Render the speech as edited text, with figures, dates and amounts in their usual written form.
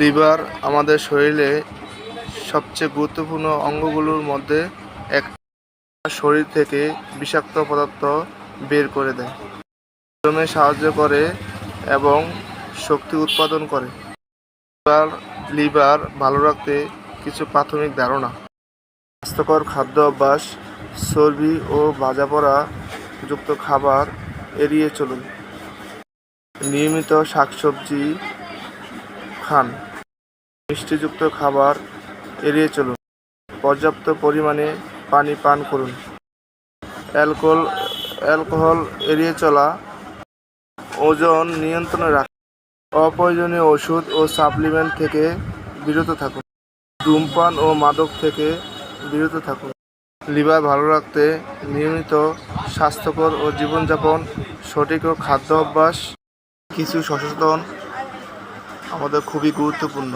Liver আমাদের শরীরে সবচেয়ে গুরুত্বপূর্ণ অঙ্গগুলোর মধ্যে একটা। শরীর থেকে বিষাক্ত পদার্থ বের করে দেয়, হজমে সাহায্য করে এবং শক্তি উৎপাদন করে। লিভার ভালো রাখতে কিছু প্রাথমিক ধারণা: স্বাস্থ্যকর খাদ্য অভ্যাস, চর্বি ও ভাজা পোড়া যুক্ত খাবার এড়িয়ে চলুন। নিয়মিত শাকসবজি খান। মিষ্টিযুক্ত খাবার এড়িয়ে চলুন। পর্যাপ্ত পরিমাণে পানি পান করুন। অ্যালকোহল এড়িয়ে চলা। ওজন নিয়ন্ত্রণে রাখুন। অপ্রয়োজনীয় ওষুধ ও সাপ্লিমেন্ট থেকে বিরত থাকুন। ধূমপান ও মাদক থেকে বিরত থাকুন। লিভার ভালো রাখতে নিয়মিত স্বাস্থ্যকর ও জীবনযাপন, সঠিক ও খাদ্য অভ্যাস, কিছু সচেতন আমাদের খুবই গুরুত্বপূর্ণ।